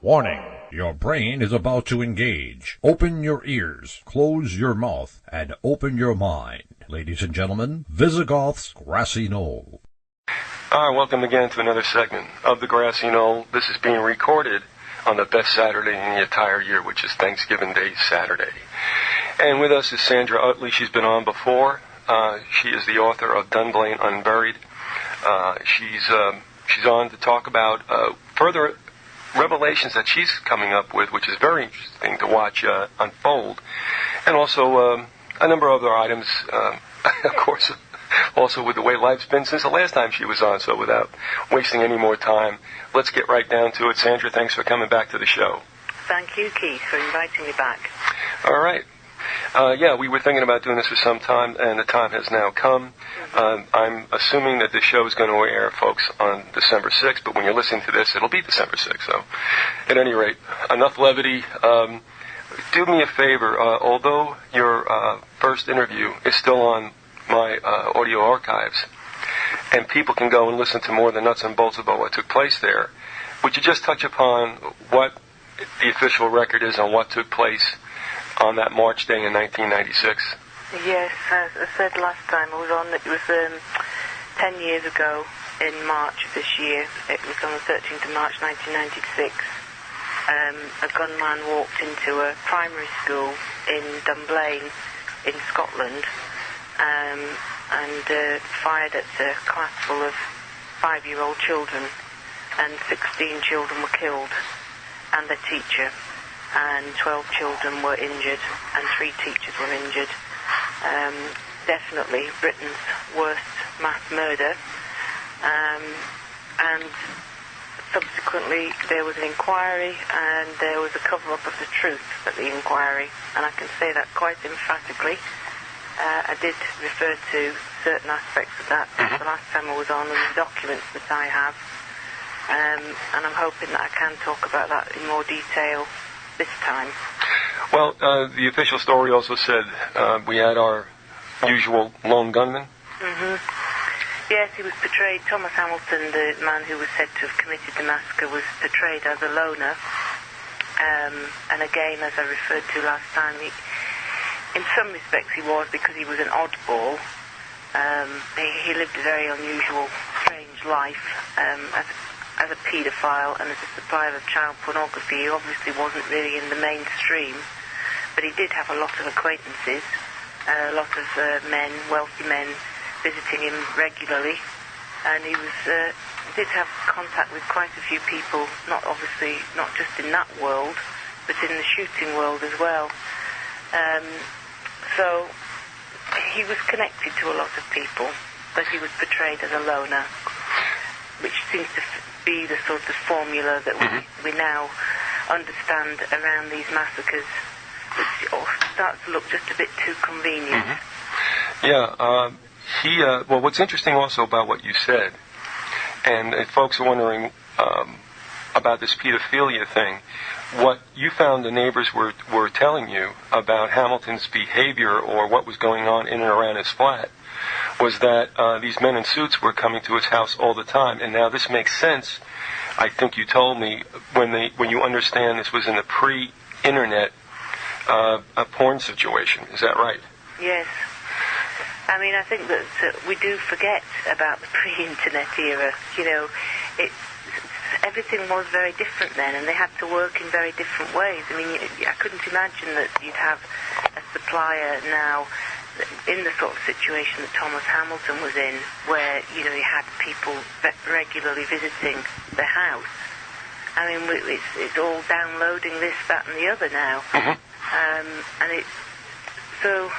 Warning, your brain is about to engage. Open your ears, close your mouth, and open your mind. Ladies and gentlemen, Visigoth's Grassy Knoll. Welcome again to another segment of the Grassy Knoll. This is being recorded on the best Saturday in the entire year, which is Thanksgiving Day Saturday. And with us is Sandra Uttley. She's been on before. She is the author of Dunblane, Unburied. She's on to talk about further revelations that she's coming up with, which is very interesting to watch unfold, and also a number of other items, of course, also with the way life's been since the last time she was on. So without wasting any more time, let's get right down to it. Sandra, thanks for coming back to the show. Thank you, Keith, for inviting me back. All right. We were thinking about doing this for some time, and the time has now come. I'm assuming that this show is going to air, folks, on December 6th, but when you're listening to this, it'll be December 6th. So, at any rate, enough levity. Do me a favor. Although your first interview is still on my audio archives, and people can go and listen to more than nuts and bolts about what took place there, would you just touch upon what the official record is on what took place on that March day in 1996? Yes, as I said last time I was on, it was 10 years ago in March of this year. It was on the 13th of March 1996. A gunman walked into a primary school in Dunblane in Scotland and fired at a class full of 5-year-old children, and 16 children were killed and their teacher, and 12 children were injured, and 3 teachers were injured. Definitely Britain's worst mass murder. And subsequently there was an inquiry, and there was a cover-up of the truth at the inquiry, and I can say that quite emphatically. I did refer to certain aspects of that the last time I was on, and the documents that I have, and I'm hoping that I can talk about that in more detail this time. Well, the official story also said we had our usual lone gunman. Yes, he was portrayed, Thomas Hamilton, the man who was said to have committed the massacre, was portrayed as a loner. And again, as I referred to last time, in some respects he was, because he was an oddball. He lived a very unusual, strange life. As a paedophile and as a supplier of child pornography, he obviously wasn't really in the mainstream, but he did have a lot of acquaintances, a lot of men, wealthy men, visiting him regularly, and he did have contact with quite a few people, not just in that world, but in the shooting world as well. So he was connected to a lot of people, but he was portrayed as a loner, which seems to be the sort of formula that we now understand around these massacres, which starts to look just a bit too convenient. Well, what's interesting also about what you said, and if folks are wondering about this pedophilia thing, what you found the neighbors were telling you about Hamilton's behavior, or what was going on in and around his flat, was that these men in suits were coming to his house all the time. And now this makes sense, I think you told me, when you understand this was in the pre-internet a porn situation. Is that right? Yes. I mean, I think that we do forget about the pre-internet era. You know, everything was very different then, and they had to work in very different ways. I mean, I couldn't imagine that you'd have a supplier now in the sort of situation that Thomas Hamilton was in, where, you know, he had people regularly visiting the house. I mean, it's all downloading this, that, and the other now. So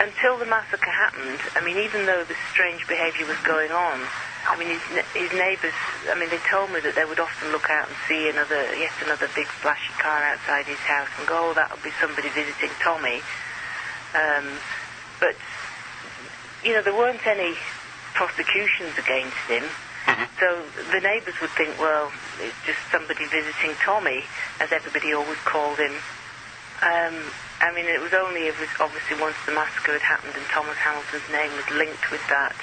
until the massacre happened, I mean, even though this strange behaviour was going on, I mean, his neighbours, I mean, they told me that they would often look out and see yet another big flashy car outside his house and go, oh, that'll be somebody visiting Tommy. But, you know, there weren't any prosecutions against him. So the neighbours would think, well, it's just somebody visiting Tommy, as everybody always called him. I mean, it was obviously once the massacre had happened and Thomas Hamilton's name was linked with that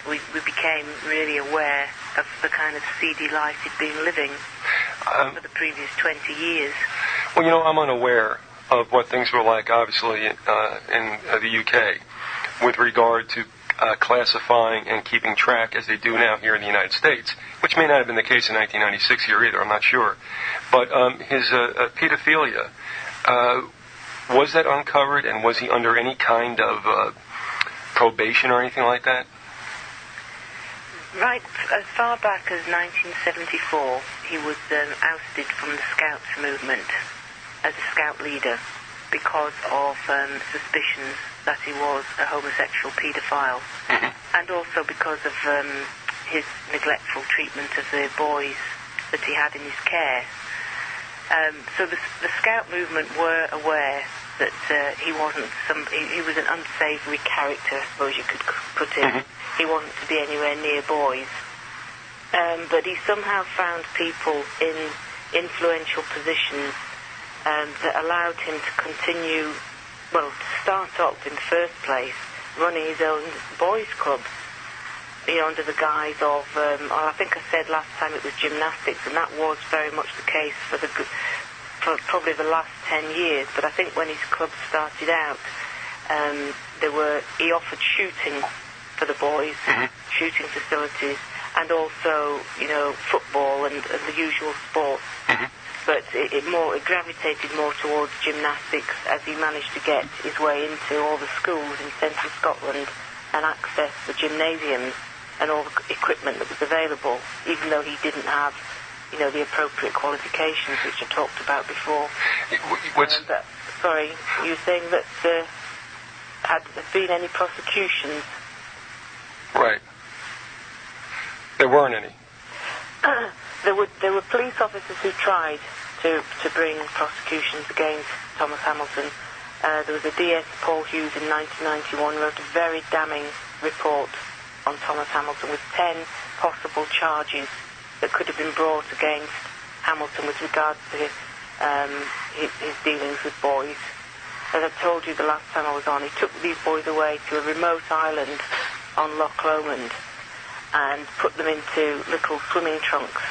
we became really aware of the kind of seedy life he'd been living. for the previous 20 years. Well, I'm unaware of what things were like, obviously, in the UK with regard to classifying and keeping track as they do now here in the United States, which may not have been the case in 1996 here either, I'm not sure. But his pedophilia, was that uncovered, and was he under any kind of probation or anything like that? Right, as far back as 1974, he was ousted from the Scouts movement as a Scout leader because of suspicions that he was a homosexual paedophile, and also because of his neglectful treatment of the boys that he had in his care. So the Scout movement were aware that he wasn't he was an unsavoury character, I suppose you could put it. He wasn't to be anywhere near boys. But he somehow found people in influential positions that allowed him to continue, to start up in the first place, running his own boys' clubs, under the guise of, I think I said last time it was gymnastics, and that was very much the case for probably the last 10 years. But I think when his club started out, he offered shooting for the boys, shooting facilities, and also, football and the usual sports. But it gravitated more towards gymnastics as he managed to get his way into all the schools in central Scotland and access the gymnasiums and all the equipment that was available, even though he didn't have, the appropriate qualifications, which I talked about before. Sorry, you were saying that had there been any prosecutions? Right. There weren't any. There were police officers who tried to bring prosecutions against Thomas Hamilton. There was a DS, Paul Hughes, in 1991, wrote a very damning report on Thomas Hamilton with 10 possible charges that could have been brought against Hamilton with regards to his dealings with boys. As I told you the last time I was on, he took these boys away to a remote island on Loch Lomond and put them into little swimming trunks,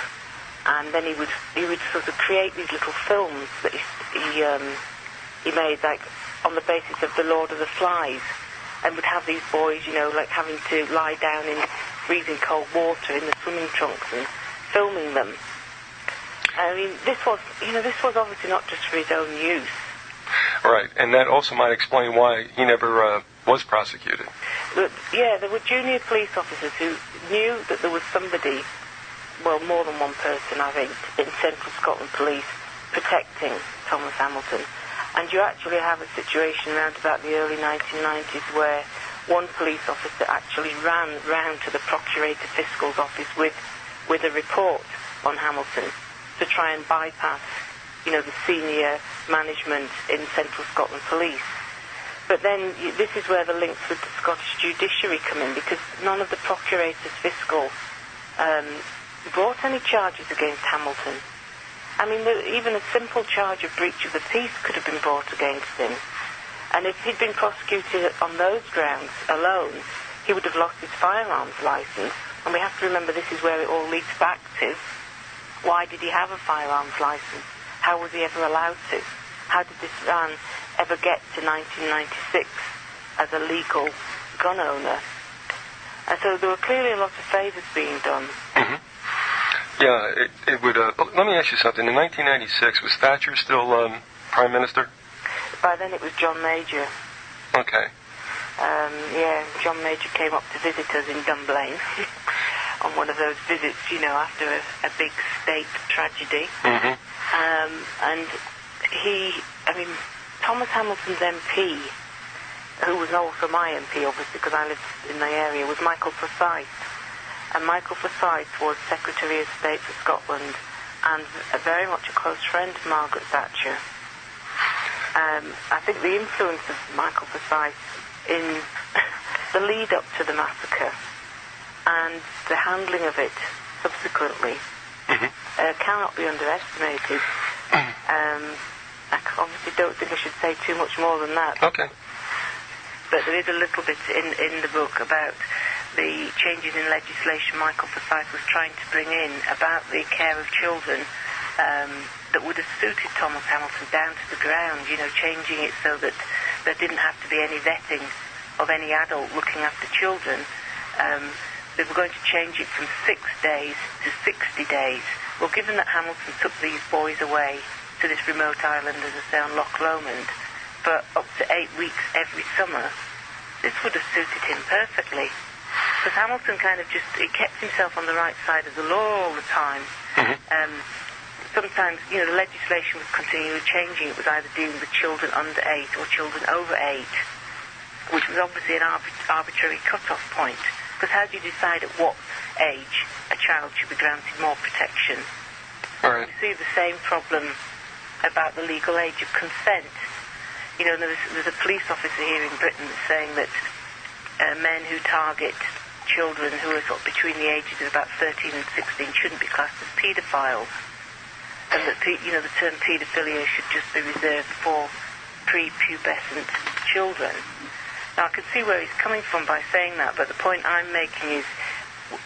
and then he would sort of create these little films that he made, like on the basis of the Lord of the Flies, and would have these boys, like having to lie down in freezing cold water in the swimming trunks and filming them. I mean, this was obviously not just for his own use. Right, and that also might explain why he never was prosecuted. But, there were junior police officers who knew that there was somebody, more than one person, I think, in Central Scotland Police protecting Thomas Hamilton. And you actually have a situation around about the early 1990s where one police officer actually ran round to the Procurator Fiscal's office with a report on Hamilton to try and bypass, the senior management in Central Scotland Police. But then this is where the links with the Scottish judiciary come in, because none of the Procurators Fiscal brought any charges against Hamilton. I mean, even a simple charge of breach of the peace could have been brought against him. And if he'd been prosecuted on those grounds alone, he would have lost his firearms licence. And we have to remember this is where it all leads back to. Why did he have a firearms licence? How was he ever allowed to? How did this man ever get to 1996 as a legal gun owner? And so there were clearly a lot of favours being done. Yeah, it would... let me ask you something. In 1996, was Thatcher still Prime Minister? By then it was John Major. Okay. John Major came up to visit us in Dunblane on one of those visits, after a big state tragedy. And Thomas Hamilton's MP, who was also my MP, obviously, because I lived in the area, was Michael Forsyth. And Michael Forsyth was Secretary of State for Scotland and very much a close friend of Margaret Thatcher. I think the influence of Michael Forsyth in the lead-up to the massacre and the handling of it subsequently cannot be underestimated. I obviously don't think I should say too much more than that. Okay. But there is a little bit in the book about the changes in legislation Michael Forsyth was trying to bring in about the care of children that would have suited Thomas Hamilton down to the ground, changing it so that there didn't have to be any vetting of any adult looking after children. They were going to change it from 6 days to 60 days. Well, given that Hamilton took these boys away to this remote island, as I say, on Loch Lomond, for up to 8 weeks every summer, this would have suited him perfectly. Because Hamilton he kept himself on the right side of the law all the time. Sometimes, the legislation was continually changing. It was either dealing with children under 8 or children over 8, which was obviously an arbitrary cut-off point. Because how do you decide at what age a child should be granted more protection? Right. You see the same problem about the legal age of consent. There's a police officer here in Britain that's saying that men who target children who are sort of between the ages of about 13 and 16 shouldn't be classed as paedophiles, and that the term paedophilia should just be reserved for prepubescent children. Now, I can see where he's coming from by saying that, but the point I'm making is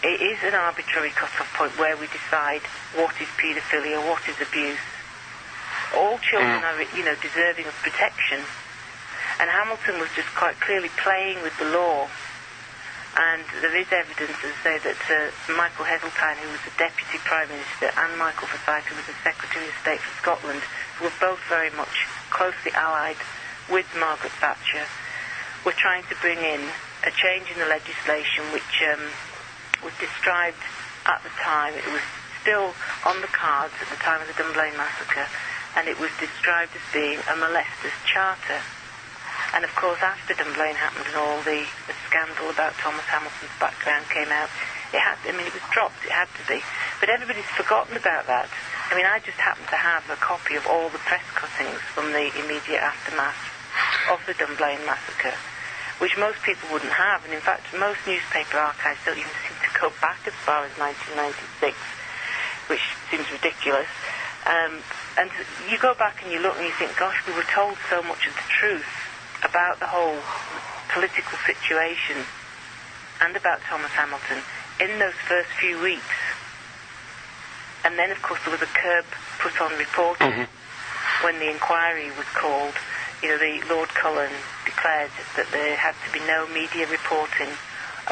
it is an arbitrary cut-off point where we decide what is paedophilia, what is abuse. All children are, deserving of protection. And Hamilton was just quite clearly playing with the law. And there is evidence to say that Michael Heseltine, who was the Deputy Prime Minister, and Michael Forsyth, who was the Secretary of State for Scotland, who were both very much closely allied with Margaret Thatcher, were trying to bring in a change in the legislation which was described at the time. It was still on the cards at the time of the Dunblane massacre, and it was described as being a molester's charter. And of course, after Dunblane happened and all the scandal about Thomas Hamilton's background came out, it was dropped, it had to be. But everybody's forgotten about that. I just happen to have a copy of all the press cuttings from the immediate aftermath of the Dunblane massacre, which most people wouldn't have. And in fact, most newspaper archives don't even seem to go back as far as 1996, which seems ridiculous. And you go back and you look and you think, gosh, we were told so much of the truth about the whole political situation and about Thomas Hamilton in those first few weeks. And then, of course, there was a curb put on reporting when the inquiry was called. The Lord Cullen declared that there had to be no media reporting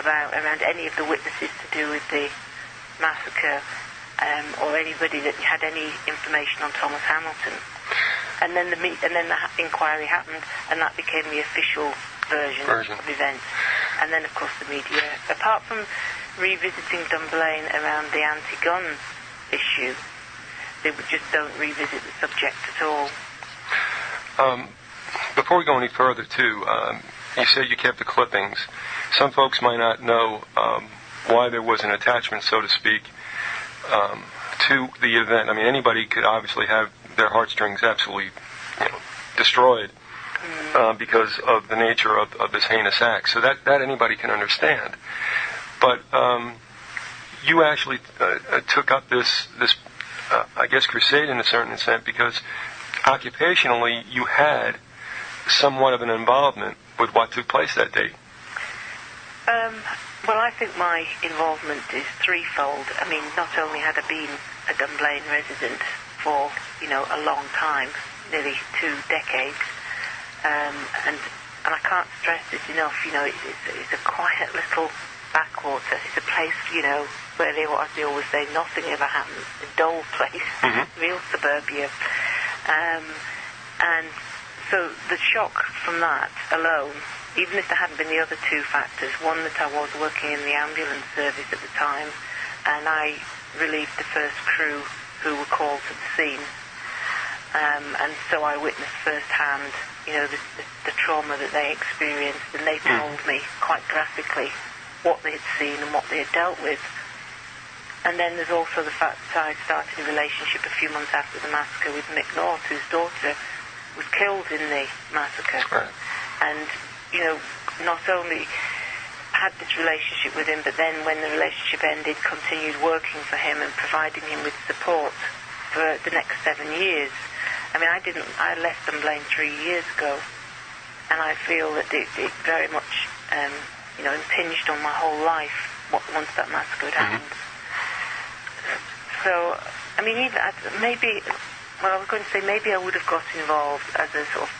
around any of the witnesses to do with the massacre, or anybody that had any information on Thomas Hamilton. And then the inquiry happened, and that became the official version of events. And then, of course, the media, apart from revisiting Dunblane around the anti-gun issue, they just don't revisit the subject at all. Before we go any further, too, you said you kept the clippings. Some folks might not know why there was an attachment, so to speak, to the event. Anybody could obviously have their heartstrings absolutely destroyed because of the nature of this heinous act. So that anybody can understand. But you actually took up this I guess, crusade in a certain extent, because occupationally you had somewhat of an involvement with what took place that day. Well, I think my involvement is threefold. Not only had I been a Dunblane resident for, a long time, nearly 2 decades, and I can't stress this enough, it's a quiet little backwater. It's a place, where as they always say, nothing ever happens. A dull place, real suburbia. And so the shock from that alone, even if there hadn't been the other 2 factors, one, that I was working in the ambulance service at the time, and I relieved the first crew who were called to the scene, and so I witnessed firsthand, the trauma that they experienced, and they told me quite graphically what they had seen and what they had dealt with. And then there's also the fact that I started a relationship a few months after the massacre with Mick North, whose daughter was killed in the massacre. Right. And, not only had this relationship with him, but then when the relationship ended, continued working for him and providing him with support for the next 7 years. I left Dunblane 3 years ago, and I feel that it very much, impinged on my whole life once that massacre had happened. So, I mean, even maybe, well, I was going to say maybe I would have got involved as a sort of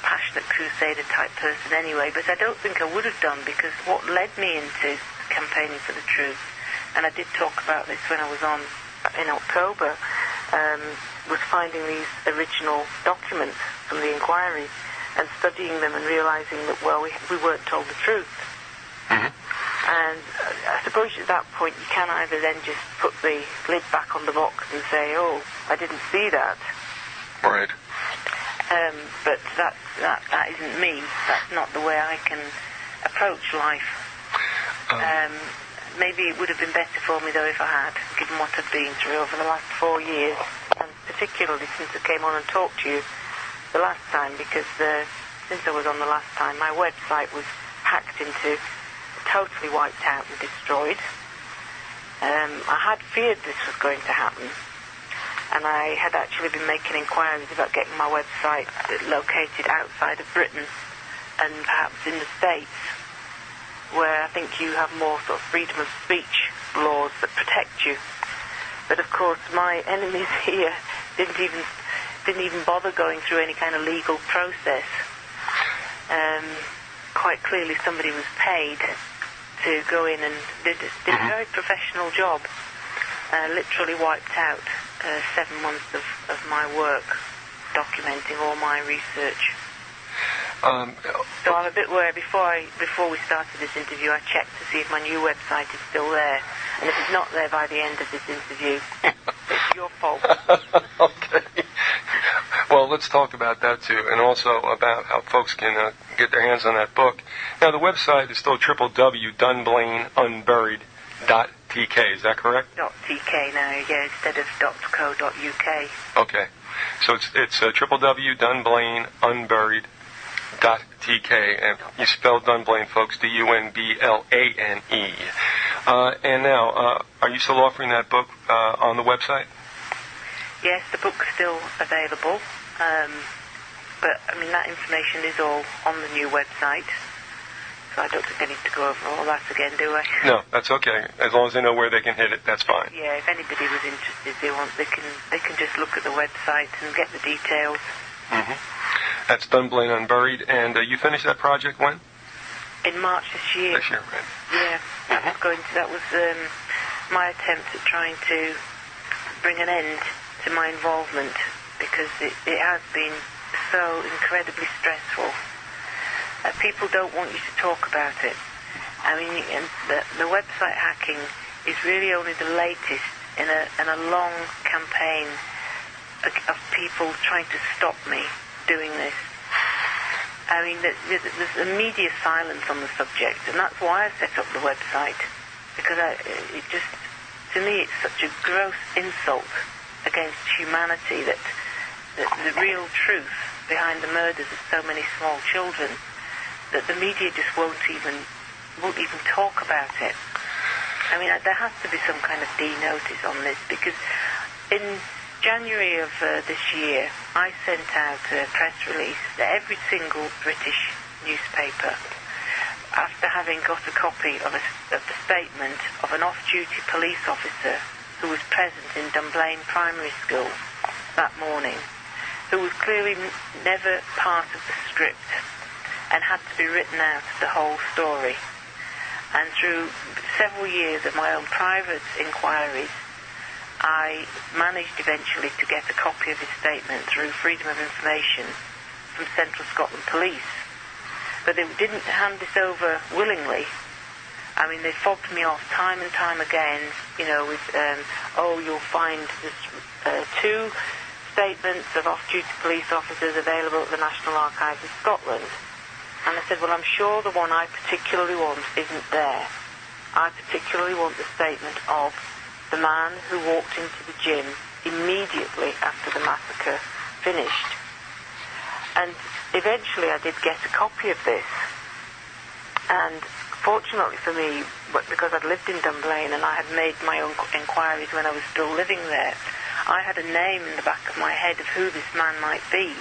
passionate crusader type person anyway, but I don't think I would have done, because what led me into campaigning for the truth, and I did talk about this when I was on in October, was finding these original documents from the inquiry and studying them and realising that, well, we weren't told the truth. Mm-hmm. And I suppose at that point you can either then just put the lid back on the box and say, oh, I didn't see that. Right. But that isn't me. That's not the way I can approach life. Maybe it would have been better for me, though, if I had, given what I've been through over the last 4 years, and particularly since I came on and talked to you the last time, because since I was on the last time, my website was hacked into, totally wiped out and destroyed. I had feared this was going to happen, and I had actually been making inquiries about getting my website located outside of Britain and perhaps in the States, where I think you have more sort of freedom of speech laws that protect you. But of course, my enemies here didn't even bother going through any kind of legal process. Quite clearly, somebody was paid to go in and did a very professional job. Literally wiped out 7 months of my work, documenting all my research. So I'm a bit worried. Before we started this interview, I checked to see if my new website is still there. And if it's not there by the end of this interview, it's your fault. Okay. Well, let's talk about that too, and also about how folks can get their hands on that book. Now, the website is still www.Dunblane.Unburied.tk. Is that correct? .tk now, yeah, instead of .co.uk. Okay. So it's www.Dunblane.Unburied.tk, and you spell Dunblane, folks, Dunblane. And now, are you still offering that book on the website? Yes, the book's still available, but I mean that information is all on the new website, so I don't think I need to go over all that again, do I? No, that's okay. As long as they know where they can hit it, that's fine. Yeah, if anybody was interested, they can just look at the website and get the details. Mm-hmm. That's Dunblane Unburied, and you finished that project when? In March this year. This year, right? Yeah, that was my attempt at trying to bring an end to my involvement, because it has been so incredibly stressful. People don't want you to talk about it. I mean, the website hacking is really only the latest in a long campaign of people trying to stop me doing this. I mean, there's a media silence on the subject, and that's why I set up the website, because to me, it's such a gross insult against humanity that the real truth behind the murders of so many small children, that the media just won't even talk about it. I mean, there has to be some kind of de-notice on this, because in January of this year, I sent out a press release to every single British newspaper, after having got a copy of the statement of an off-duty police officer who was present in Dunblane Primary School that morning, who was clearly never part of the script and had to be written out of the whole story. And through several years of my own private inquiries, I managed eventually to get a copy of his statement through Freedom of Information from Central Scotland Police. But they didn't hand this over willingly. I mean, they fobbed me off time and time again, with, you'll find this, 2 statements of off-duty police officers available at the National Archives of Scotland. And I said, well, I'm sure the one I particularly want isn't there. I particularly want the statement of the man who walked into the gym immediately after the massacre finished. And eventually I did get a copy of this. And fortunately for me, because I'd lived in Dunblane and I had made my own inquiries when I was still living there, I had a name in the back of my head of who this man might be.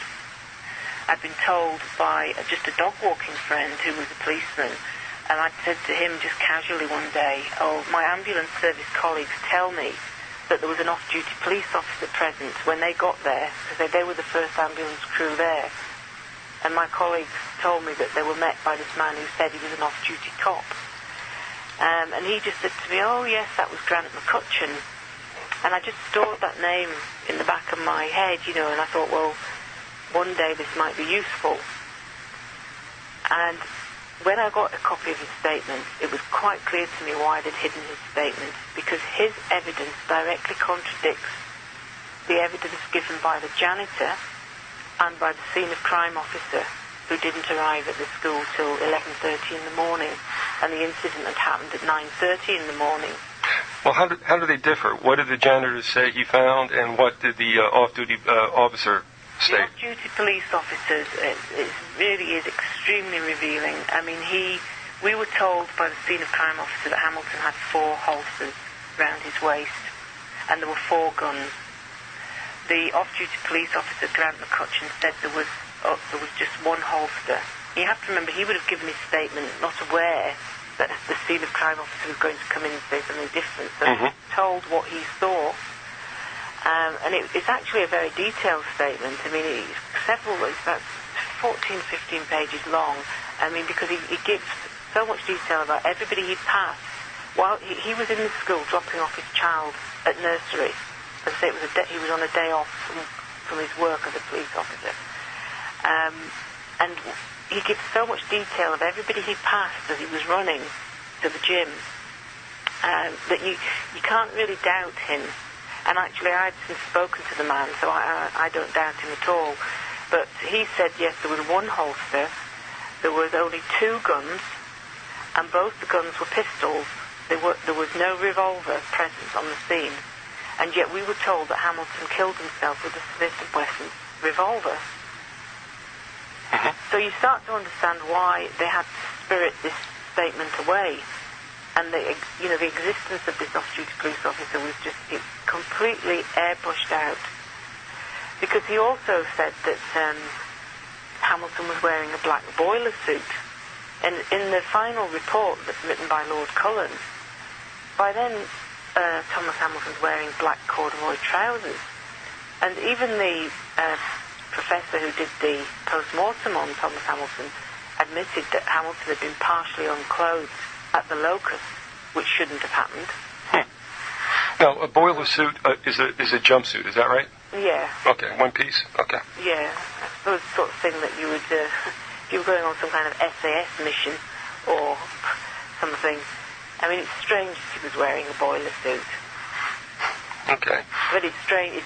I'd been told by just a dog-walking friend who was a policeman, and I'd said to him just casually one day, my ambulance service colleagues tell me that there was an off-duty police officer present when they got there, because they were the first ambulance crew there. And my colleagues told me that they were met by this man who said he was an off-duty cop. And he just said to me, oh yes, that was Grant McCutcheon. And I just stored that name in the back of my head, you know, and I thought, well, one day this might be useful. And when I got a copy of his statement, it was quite clear to me why they'd hidden his statement, because his evidence directly contradicts the evidence given by the janitor and by the scene of crime officer, who didn't arrive at the school till 11:30 in the morning, and the incident had happened at 9:30 in the morning. Well, how do they differ? What did the janitor say he found, and what did the off-duty officer state? The off-duty police officers, it really is extremely revealing. I mean, we were told by the scene of crime officer that Hamilton had 4 holsters round his waist, and there were 4 guns. The off-duty police officer, Grant McCutcheon, said there was just 1 holster. You have to remember, he would have given his statement not aware that the scene of crime officer was going to come in and say something different. So he told what he saw. And it's actually a very detailed statement. I mean, it's about 14, 15 pages long. I mean, because he gives so much detail about everybody he passed. While he was in the school dropping off his child at nursery. As I say, he was on a day off from his work as a police officer. And he gives so much detail of everybody he passed as he was running to the gym that you can't really doubt him. And actually, I'd since spoken to the man, so I don't doubt him at all. But he said, yes, there was 1 holster, there was only 2 guns, and both the guns were pistols. There was no revolver present on the scene. And yet we were told that Hamilton killed himself with a Smith & Wesson revolver. So you start to understand why they had to spirit this statement away. And the existence of this off-duty police officer was just completely airbrushed out. Because he also said that Hamilton was wearing a black boiler suit. And in the final report that's written by Lord Cullen, by then Thomas Hamilton's wearing black corduroy trousers. And even the professor who did the post-mortem on Thomas Hamilton admitted that Hamilton had been partially unclothed at the locus, which shouldn't have happened. Now, a boiler suit is a jumpsuit, is that right? Yeah. Okay, 1 piece? Okay. Yeah, I suppose the sort of thing that you would, if you were going on some kind of SAS mission or something. I mean, it's strange that he was wearing a boiler suit. Okay. But it's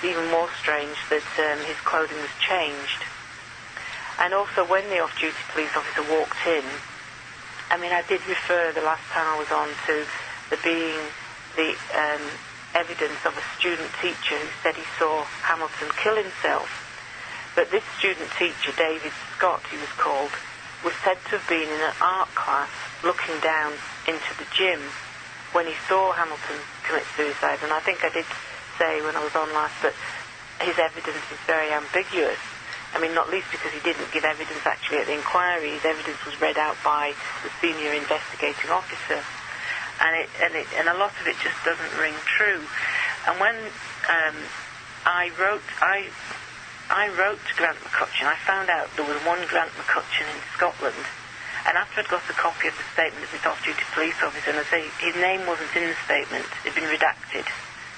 even more strange that his clothing was changed. And also, when the off-duty police officer walked in, I mean, I did refer the last time I was on to there being the evidence of a student teacher who said he saw Hamilton kill himself. But this student teacher, David Scott, he was called, was said to have been in an art class looking down into the gym when he saw Hamilton commit suicide. And I think I did say when I was on last that his evidence is very ambiguous. I mean, not least because he didn't give evidence actually at the inquiry. His evidence was read out by the senior investigating officer. And a lot of it just doesn't ring true. And when I wrote to Grant McCutcheon, I found out there was 1 Grant McCutcheon in Scotland. And after I'd got a copy of the statement of this off-duty police officer, and I say his name wasn't in the statement, it had been redacted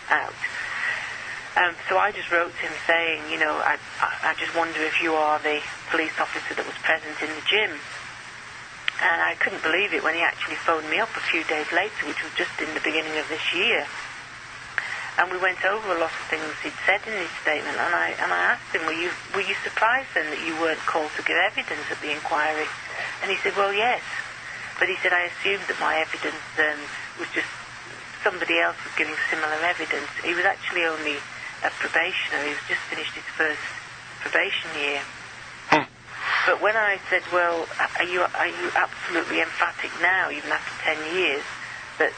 out. So I just wrote to him saying, you know, I just wonder if you are the police officer that was present in the gym. And I couldn't believe it when he actually phoned me up a few days later, which was just in the beginning of this year. And we went over a lot of things he'd said in his statement, and I asked him, were you surprised then that you weren't called to give evidence at the inquiry? And he said, well, yes. But he said, I assumed that my evidence was just somebody else was giving similar evidence. He was actually only a probationer. He was just finished his first probation year. But when I said, well, are you absolutely emphatic now, even after 10 years, that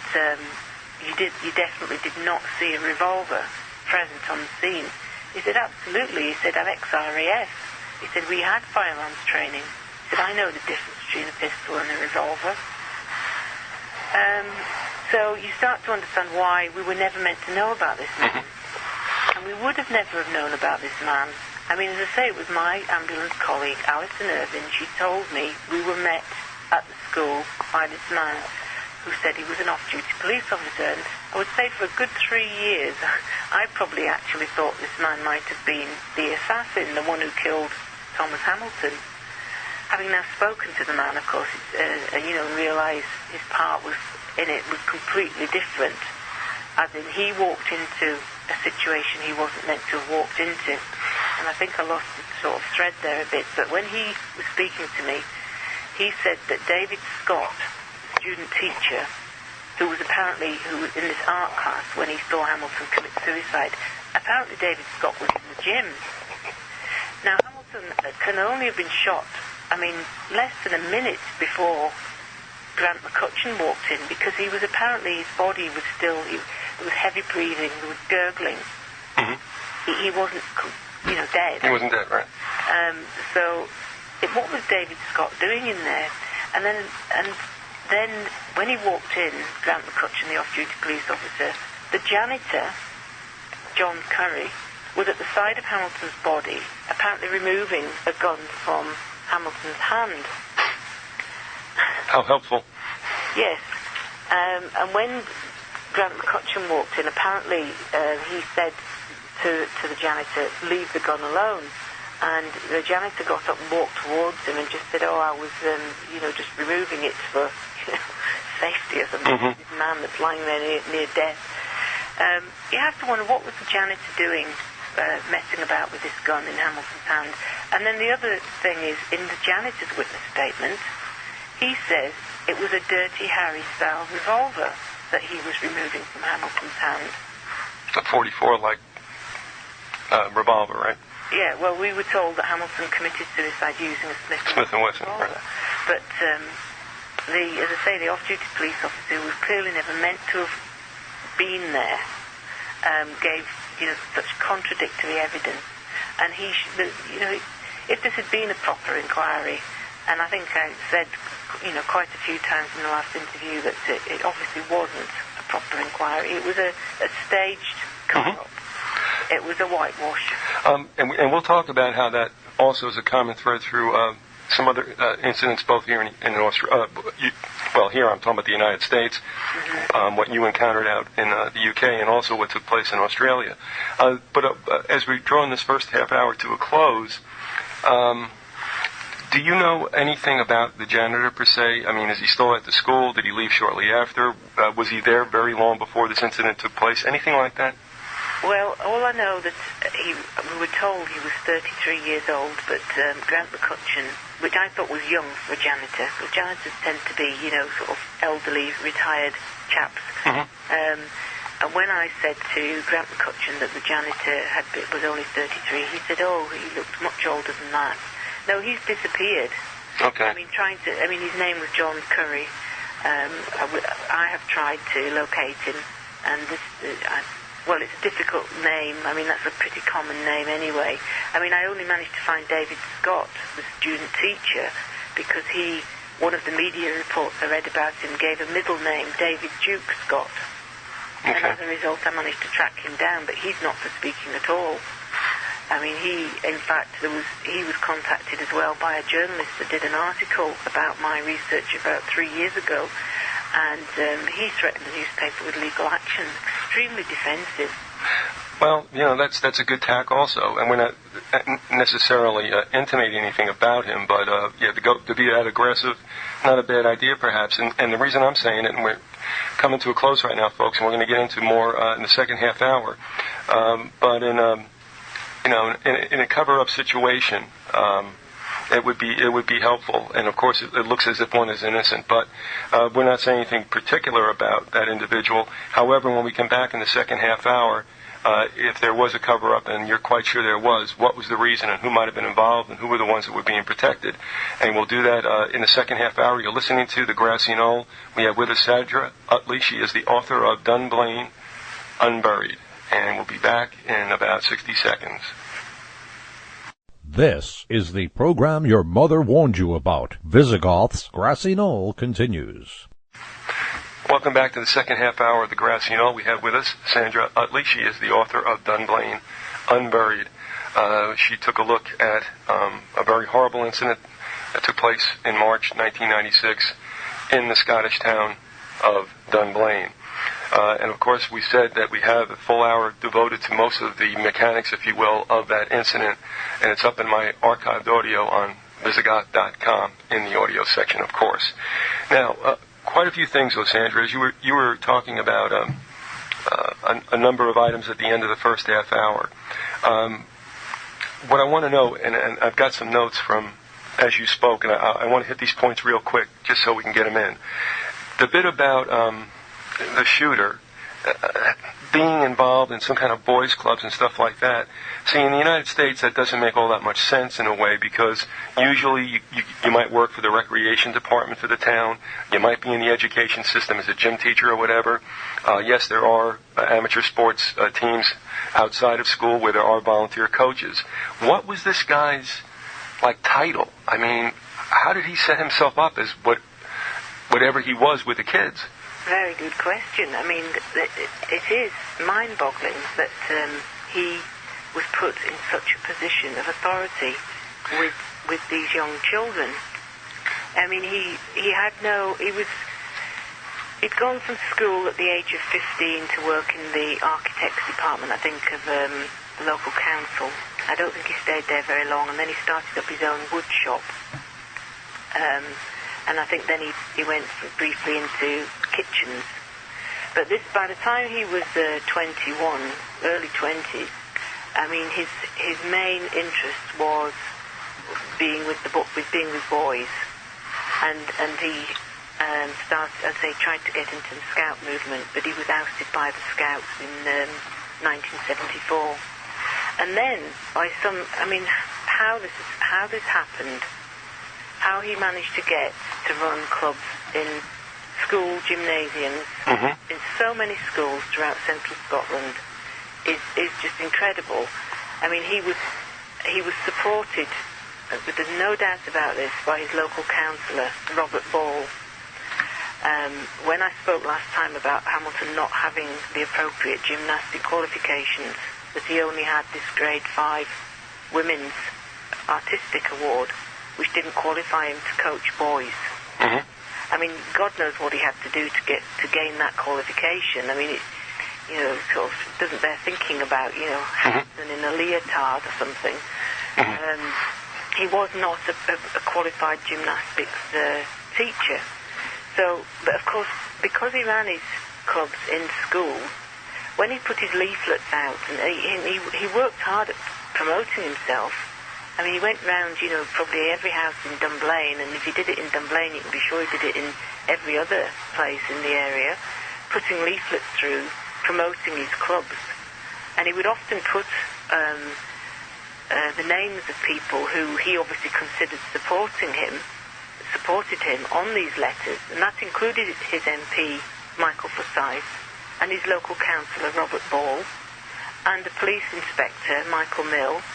you definitely did not see a revolver present on the scene? He said, absolutely. He said, I'm ex-RAF. He said, we had firearms training. He said, I know the difference between a pistol and a revolver. So you start to understand why we were never meant to know about this man. And we would have never have known about this man. I mean, as I say, it was my ambulance colleague, Alison Irvin. She told me we were met at the school by this man who said he was an off-duty police officer. And I would say for a good 3 years, I probably actually thought this man might have been the assassin, the one who killed Thomas Hamilton. Having now spoken to the man, of course, realised his part in it was completely different. As in, he walked into a situation he wasn't meant to have walked into. And I think I lost the sort of thread there a bit. But when he was speaking to me, he said that David Scott, student teacher, who was in this art class when he saw Hamilton commit suicide, apparently David Scott was in the gym. Now, Hamilton can only have been shot, less than a minute before Grant McCutcheon walked in, because his body was still, there was heavy breathing, there was gurgling. Mm-hmm. He wasn't, dead. He wasn't dead, right. What was David Scott doing in there? And then when he walked in, Grant McCutcheon, the off-duty police officer, the janitor, John Curry, was at the side of Hamilton's body, apparently removing a gun from Hamilton's hand. How helpful. Yes. And when Grant McCutcheon walked in, apparently he said to the janitor, "Leave the gun alone." And the janitor got up and walked towards him and just said, I was, just removing it for safety or something. Mm-hmm. This man that's lying there near death. You have to wonder, what was the janitor doing messing about with this gun in Hamilton's hand? And then the other thing is, in the janitor's witness statement, he says it was a Dirty Harry-style revolver that he was removing from Hamilton's hand. A .44 revolver, right? Yeah, well, we were told that Hamilton committed suicide using a Smith & Wesson revolver. Right. But, as I say, the off-duty police officer, who was clearly never meant to have been there, gave, such contradictory evidence. And if this had been a proper inquiry, and I think I said, quite a few times in the last interview that it obviously wasn't a proper inquiry. It was a staged cover-up. Mm-hmm. It was a whitewash. And we'll talk about how that also is a common thread through some other incidents, both here in Australia. Here I'm talking about the United States, mm-hmm. What you encountered out in the UK, and also what took place in Australia. But as we draw in this first half hour to a close, do you know anything about the janitor per se? Is he still at the school? Did he leave shortly after? Was he there very long before this incident took place? Anything like that? Well, all I know that we were told he was 33 years old, but Grant McCutcheon, which I thought was young for a janitor, because janitors tend to be, sort of elderly, retired chaps. Mm-hmm. And when I said to Grant McCutcheon that the janitor was only 33, he said, he looked much older than that. No, he's disappeared. Okay. His name was John Curry. I have tried to locate him, and well, it's a difficult name. That's a pretty common name anyway. I only managed to find David Scott, the student teacher, because one of the media reports I read about him gave a middle name, David Duke Scott. Okay. And as a result, I managed to track him down, but he's not for speaking at all. He was contacted as well by a journalist that did an article about my research about 3 years ago, and he threatened the newspaper with legal action. Extremely defensive. Well, that's a good tack also, and we're not necessarily intimating anything about him, but to be that aggressive, not a bad idea perhaps. And the reason I'm saying it, and we're coming to a close right now, folks, and we're going to get into more in the second half hour, but in a cover-up situation, it would be helpful, and of course it looks as if one is innocent, but we're not saying anything particular about that individual. However, when we come back in the second half hour, if there was a cover-up, and you're quite sure there was, what was the reason and who might have been involved and who were the ones that were being protected, and we'll do that in the second half hour. You're listening to The Grassy Knoll. We have with us Sandra Uttley. She is the author of Dunblane, Unburied, and we'll be back in about 60 seconds. This is the program your mother warned you about. Visigoth's Grassy Knoll continues. Welcome back to the second half hour of the Grassy Knoll. We have with us Sandra Uttley. She is the author of Dunblane, Unburied. She took a look at a very horrible incident that took place in March 1996 in the Scottish town of Dunblane. And of course, we said that we have a full hour devoted to most of the mechanics, if you will, of that incident. And it's up in my archived audio on visigoth.com in the audio section, of course. Now, quite a few things, though, Sandra. As you were talking about a number of items at the end of the first half hour. What I want to know, and I've got some notes from as you spoke, and I want to hit these points real quick just so we can get them in. The bit about the shooter being involved in some kind of boys' clubs and stuff like that. See, in the United States, that doesn't make all that much sense in a way, because usually you might work for the recreation department for the town. You might be in the education system as a gym teacher or whatever. Yes, there are amateur sports teams outside of school where there are volunteer coaches. What was this guy's title? I mean, how did he set himself up as whatever he was with the kids? Very good question. I mean, it is mind-boggling that he was put in such a position of authority with these young children. I mean, he'd gone from school at the age of 15 to work in the architects department, I think, of the local council. I don't think he stayed there very long, and then he started up his own wood shop. And I think then he went briefly into kitchens. But by the time he was 21, early 20s, I mean, his main interest was being with boys, and he started, as they tried to get into the Scout movement, but he was ousted by the Scouts in 1974. And then how this happened, how he managed to get to run clubs in school gymnasiums in so many schools throughout central Scotland is just incredible. I mean, he was supported, but there's no doubt about this, by his local councillor, Robert Ball. When I spoke last time about Hamilton not having the appropriate gymnastic qualifications, that he only had this grade 5 women's artistic award, which didn't qualify him to coach boys. I mean, God knows what he had to do to gain that qualification. I mean, it sort of doesn't bear thinking about, Hamilton in a leotard or something. He was not a qualified gymnastics teacher. So, but of course, because he ran his clubs in school, when he put his leaflets out, and he worked hard at promoting himself. I mean, he went round, probably every house in Dunblane, and if he did it in Dunblane, you can be sure he did it in every other place in the area, putting leaflets through, promoting his clubs. And he would often put the names of people who he obviously considered supported him on these letters, and that included his MP, Michael Forsyth, and his local councillor, Robert Ball, and the police inspector, Michael Mill.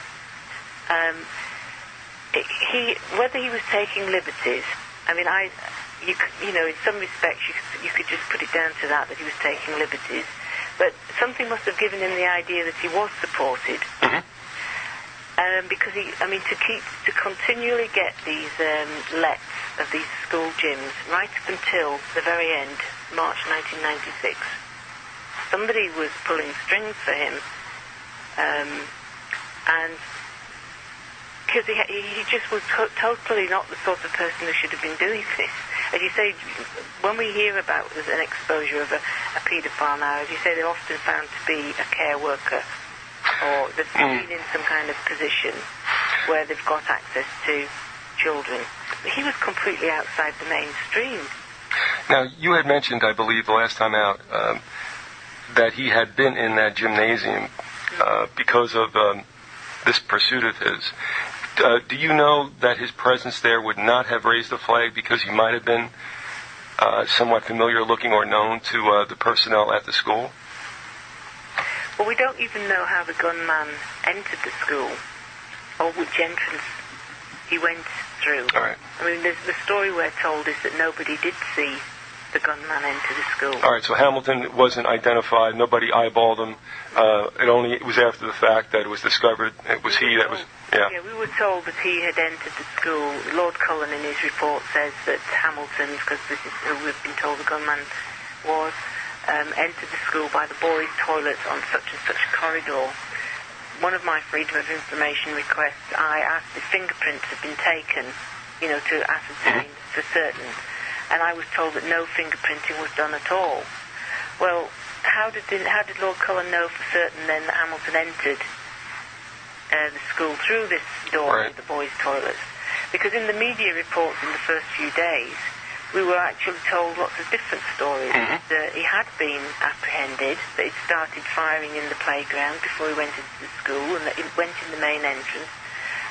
Whether he was taking liberties, I mean, in some respects you could just put it down to that he was taking liberties, but something must have given him the idea that he was supported, because to continually get these lets of these school gyms right up until the very end, March 1996, somebody was pulling strings for him, and because he just was totally not the sort of person who should have been doing this. As you say, when we hear about an exposure of a paedophile now, as you say, they're often found to be a care worker, or they've been in some kind of position where they've got access to children. But he was completely outside the mainstream. Now, you had mentioned, I believe, the last time out, that he had been in that gymnasium because of this pursuit of his. Do you know that his presence there would not have raised a flag because he might have been somewhat familiar looking or known to the personnel at the school? Well, we don't even know how the gunman entered the school or which entrance he went through. All right. I mean, the story we're told is that nobody did see the gunman enter the school. All right, so Hamilton wasn't identified. Nobody eyeballed him. It was after the fact that it was discovered. It was he that was... Yeah. Yeah, we were told that he had entered the school. Lord Cullen in his report says that Hamilton, because this is who we've been told the gunman was, entered the school by the boys' toilets on such and such corridor. One of my Freedom of Information requests, I asked if fingerprints had been taken, to ascertain for certain. And I was told that no fingerprinting was done at all. Well, how did Lord Cullen know for certain then that Hamilton entered the school through this door with the boys' toilets? Because in the media reports in the first few days, we were actually told lots of different stories. That he had been apprehended, that he'd started firing in the playground before he went into the school, and that he went in the main entrance.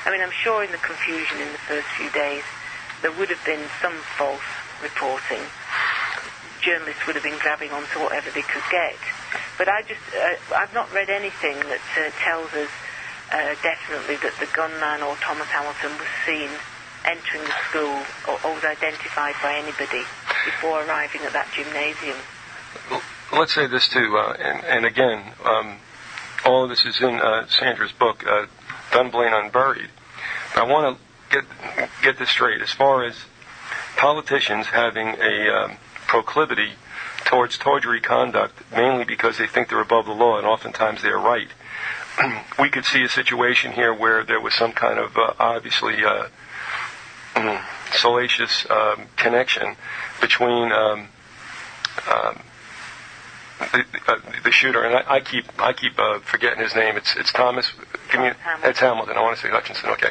I mean, I'm sure in the confusion in the first few days, there would have been some false reporting. Journalists would have been grabbing onto whatever they could get. But I've not read anything that tells us definitely that the gunman or Thomas Hamilton was seen entering the school or was identified by anybody before arriving at that gymnasium. Well, let's say this too, and again, all of this is in Sandra's book, Dunblane, Unburied. I want to get this straight. As far as politicians having a proclivity towards tawdry conduct, mainly because they think they're above the law, and oftentimes they're right, we could see a situation here where there was some kind of obviously salacious connection between the shooter, and I keep forgetting his name. It's Thomas. It's Hamilton. I want to say Hutchinson. Okay,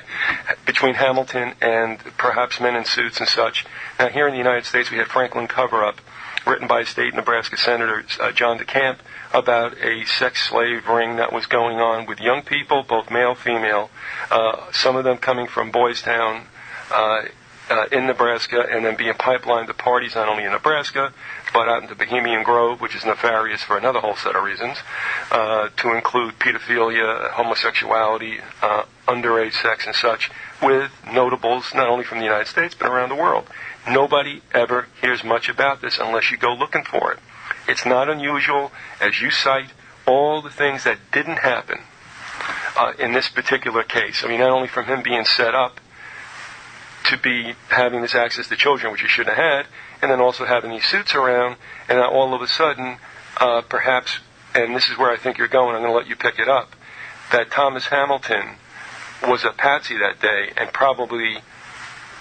between Hamilton and perhaps men in suits and such. Now, here in the United States, we had Franklin Coverup, written by state Nebraska Senator John DeCamp, about a sex slave ring that was going on with young people, both male, female. Some of them coming from Boys Town in Nebraska, and then being pipelined to parties not only in Nebraska, but out into Bohemian Grove, which is nefarious for another whole set of reasons, to include pedophilia, homosexuality, underage sex and such, with notables not only from the United States, but around the world. Nobody ever hears much about this unless you go looking for it. It's not unusual, as you cite, all the things that didn't happen in this particular case. I mean, not only from him being set up to be having this access to children, which he shouldn't have had, and then also having these suits around, and then all of a sudden, perhaps, and this is where I think you're going, I'm going to let you pick it up, that Thomas Hamilton was a patsy that day, and probably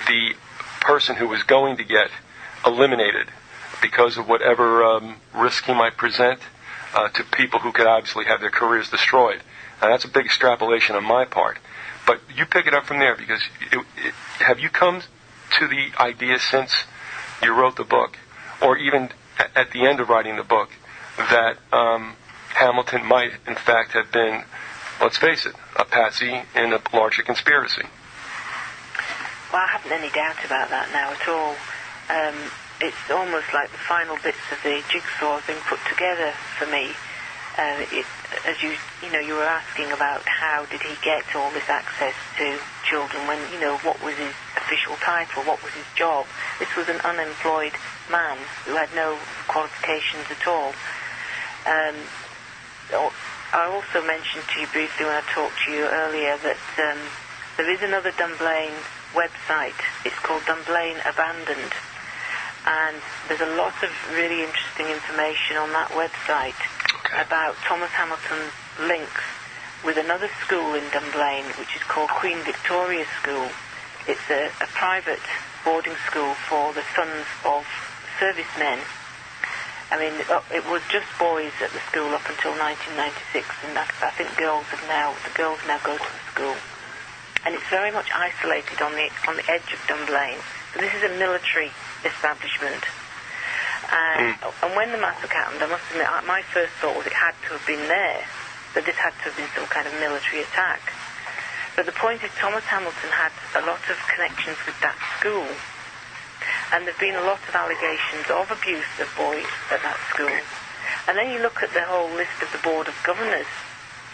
the person who was going to get eliminated because of whatever risk he might present to people who could obviously have their careers destroyed. Now, that's a big extrapolation on my part. But you pick it up from there, because have you come to the idea since you wrote the book, or even at the end of writing the book, that Hamilton might, in fact, have been, let's face it, a patsy in a larger conspiracy? Well, I haven't any doubt about that now at all. It's almost like the final bits of the jigsaw have been put together for me. As you were asking about how did he get all this access to children when, what was his official title, what was his job? This was an unemployed man who had no qualifications at all. I also mentioned to you briefly when I talked to you earlier that there is another Dunblane website. It's called Dunblane Abandoned. And there's a lot of really interesting information on that website about Thomas Hamilton's links with another school in Dunblane, which is called Queen Victoria School. It's a private boarding school for the sons of servicemen. I mean, it was just boys at the school up until 1996, and I think the girls now go to the school. And it's very much isolated on the edge of Dunblane. So this is a military establishment. And when the massacre happened, I must admit, my first thought was it had to have been there, that this had to have been some kind of military attack. But the point is, Thomas Hamilton had a lot of connections with that school, and there have been a lot of allegations of abuse of boys at that school. And then you look at the whole list of the Board of Governors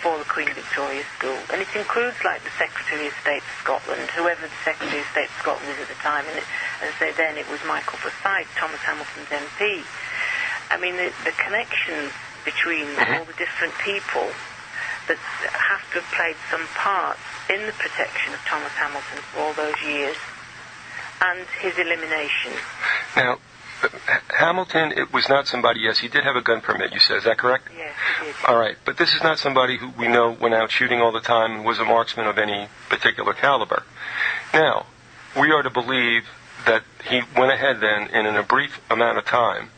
for the Queen Victoria School. And it includes, like, the Secretary of State of Scotland, whoever the Secretary of State of Scotland is at the time. And so then it was Michael Forsyth, Thomas Hamilton's MP. I mean, the connections between all the different people that have to have played some part in the protection of Thomas Hamilton for all those years and his elimination. Now, Hamilton, it was not somebody, yes, he did have a gun permit, you said, is that correct? Yes, he did. All right, but this is not somebody who we know went out shooting all the time and was a marksman of any particular caliber. Now, we are to believe that he went ahead then, and in a brief amount of time.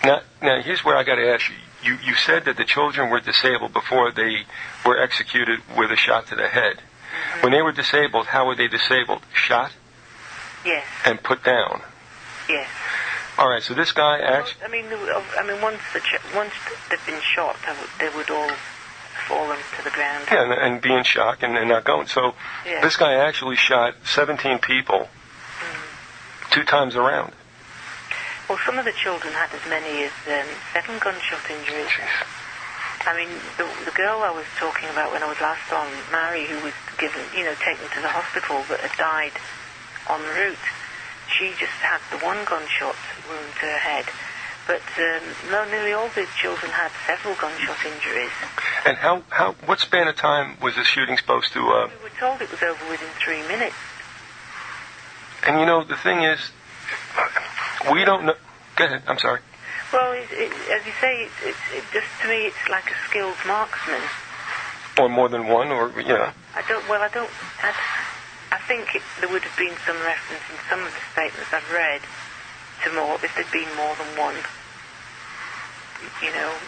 Now here's where I got to ask you. You said that the children were disabled before they were executed with a shot to the head. Mm-hmm. When they were disabled, how were they disabled? Shot? Yes. And put down? Yes. All right, so this guy actually... once they've been shot, they would all fallen to the ground. Yeah, and be in shock and not going. So This guy actually shot 17 people 2 times around. Well, some of the children had as many as 7 gunshot injuries. Jeez. I mean, the girl I was talking about when I was last on, Mary, who was taken to the hospital but had died en route, she just had the 1 gunshot wound to her head. But nearly all the children had several gunshot injuries. And what span of time was this shooting supposed to... We were told it was over within 3 minutes. And the thing is, we don't know... Go ahead, I'm sorry. Well, as you say, it just, to me, it's like a skilled marksman. Or more than one, or, yeah. I think there would have been some reference in some of the statements I've read to more, if there'd been more than one,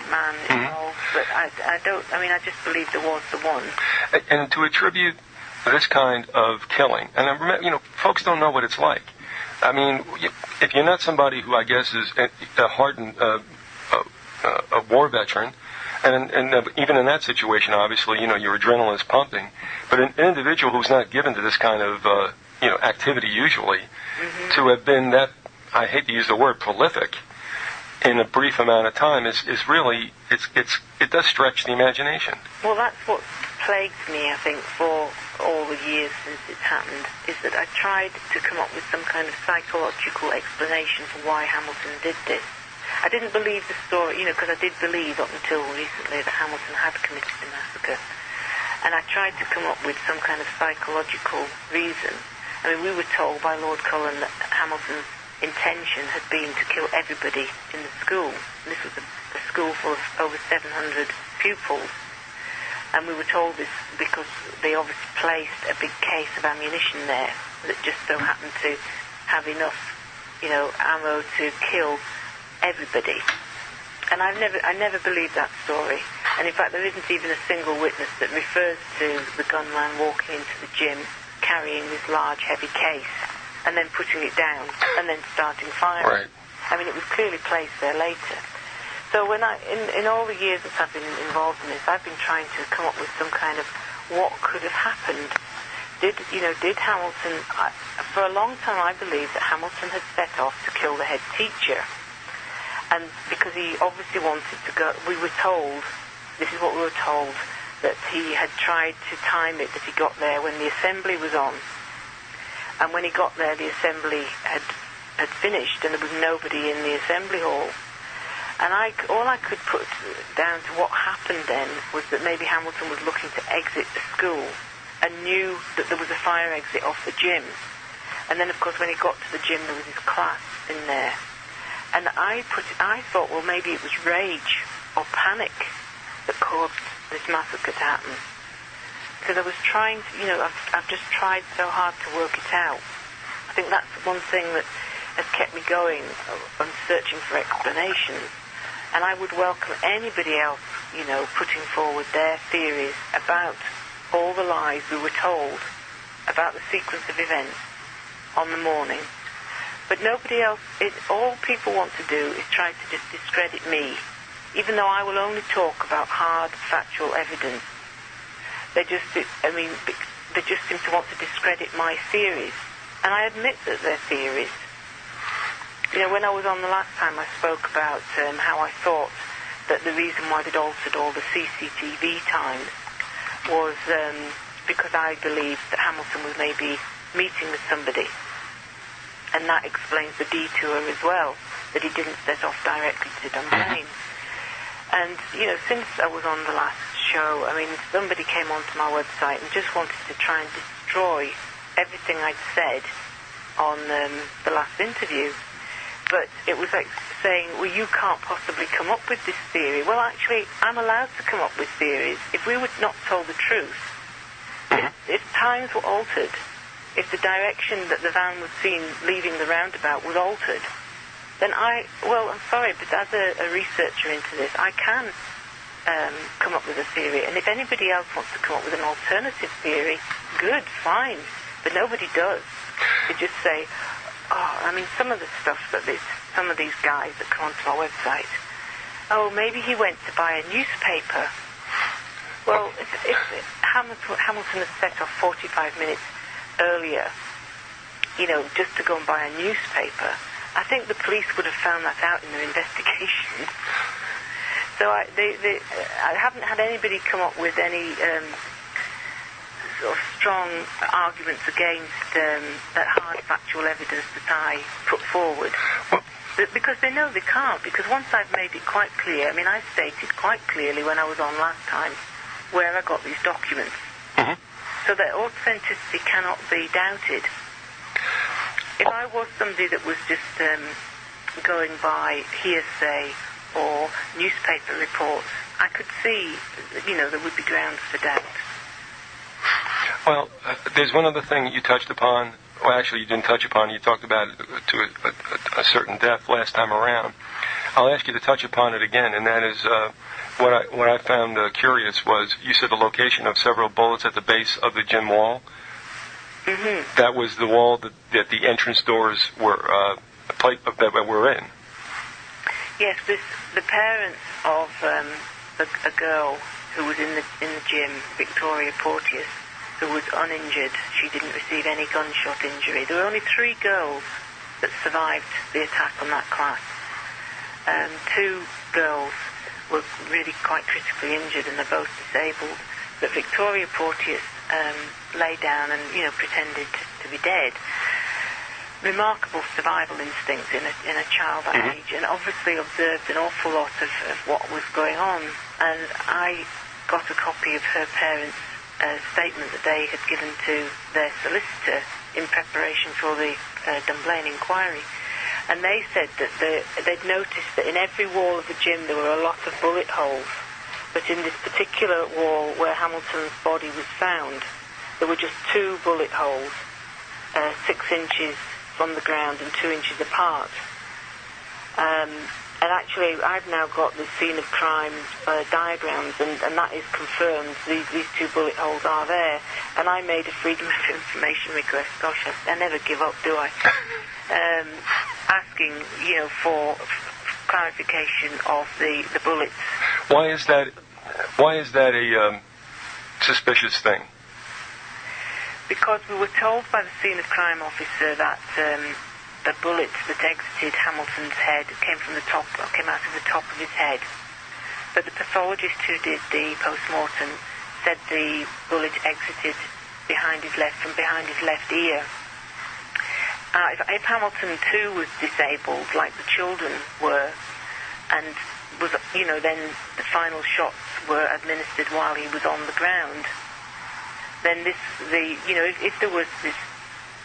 man involved. But I just believe there was the one. And to attribute this kind of killing, and I remember, folks don't know what it's like. I mean, if you're not somebody who I guess is a hardened a war veteran, and even in that situation, obviously, your adrenaline is pumping. But an individual who's not given to this kind of activity usually, to have been that, I hate to use the word prolific, in a brief amount of time is really it does stretch the imagination. Well, that's what plagued me, I think, for all the years since it's happened, is that I tried to come up with some kind of psychological explanation for why Hamilton did this. I didn't believe the story, because I did believe up until recently that Hamilton had committed the massacre. And I tried to come up with some kind of psychological reason. I mean, we were told by Lord Cullen that Hamilton's intention had been to kill everybody in the school. And this was a school full of over 700 pupils. And we were told this because they obviously placed a big case of ammunition there that just so happened to have enough, ammo to kill everybody. And I never believed that story. And in fact, there isn't even a single witness that refers to the gunman walking into the gym carrying this large, heavy case and then putting it down and then starting firing. Right. I mean, it was clearly placed there later. So when in all the years that I've been involved in this, I've been trying to come up with some kind of what could have happened. Did Hamilton... for a long time, I believed that Hamilton had set off to kill the head teacher. And because he obviously wanted to go... We were told, this is what we were told, that he had tried to time it, that he got there when the assembly was on. And when he got there, the assembly had finished and there was nobody in the assembly hall. And all I could put down to what happened then was that maybe Hamilton was looking to exit the school and knew that there was a fire exit off the gym. And then, of course, when he got to the gym, there was his class in there. And I thought, well, maybe it was rage or panic that caused this massacre to happen. Because I was trying to, I've just tried so hard to work it out. I think that's one thing that has kept me going on searching for explanations. And I would welcome anybody else, putting forward their theories about all the lies we were told about the sequence of events on the morning. But nobody else, all people want to do is try to just discredit me, even though I will only talk about hard, factual evidence. They just seem to want to discredit my theories. And I admit that they're theories. When I was on the last time, I spoke about how I thought that the reason why they'd altered all the CCTV times was because I believed that Hamilton was maybe meeting with somebody. And that explains the detour as well, that he didn't set off directly to Dunblane. And, since I was on the last show, somebody came onto my website and just wanted to try and destroy everything I'd said on the last interview. But it was like saying, well, you can't possibly come up with this theory. Well, actually, I'm allowed to come up with theories. If we were not told the truth, if times were altered, if the direction that the van was seen leaving the roundabout was altered, then I'm sorry, but as a researcher into this, I can come up with a theory. And if anybody else wants to come up with an alternative theory, good, fine. But nobody does. They just say, some of the stuff that some of these guys that come onto my website, maybe he went to buy a newspaper. Well, if Hamilton had set off 45 minutes earlier, just to go and buy a newspaper, I think the police would have found that out in their investigation. So I haven't had anybody come up with any sort of strong arguments against that hard factual evidence that I put forward. Because they know they can't. Because once I've made it quite clear, I stated quite clearly when I was on last time where I got these documents. So their authenticity cannot be doubted. If I was somebody that was just going by hearsay or newspaper reports, I could see, there would be grounds for doubt. Well, there's one other thing you touched upon. Well, actually, you didn't touch upon it. You talked about it to a certain depth last time around. I'll ask you to touch upon it again, and that is what I found curious was you said the location of several bullets at the base of the gym wall. That was the wall that the entrance doors were that were in. Yes, the parents of a girl who was in the gym, Victoria Porteous, who was uninjured. She didn't receive any gunshot injury. There were only 3 girls that survived the attack on that class. 2 girls were really quite critically injured, and they're both disabled. But Victoria Porteous lay down and, pretended to be dead. Remarkable survival instincts in a child that age, and obviously observed an awful lot of what was going on. And I got a copy of her parents' statement that they had given to their solicitor in preparation for the Dunblane inquiry. And they said that they'd noticed that in every wall of the gym there were a lot of bullet holes. But in this particular wall where Hamilton's body was found, there were just 2 bullet holes, 6 inches from the ground and 2 inches apart. And actually, I've now got the scene of crime diagrams, and that is confirmed. These 2 bullet holes are there. And I made a Freedom of Information request. Gosh, I never give up, do I? Asking, for clarification of the bullets. Why is that a suspicious thing? Because we were told by the scene of crime officer that the bullet that exited Hamilton's head came out of the top of his head. But the pathologist who did the post-mortem said the bullet exited from behind his left ear. If Hamilton too was disabled, like the children were, and was, then the final shots were administered while he was on the ground, then if there was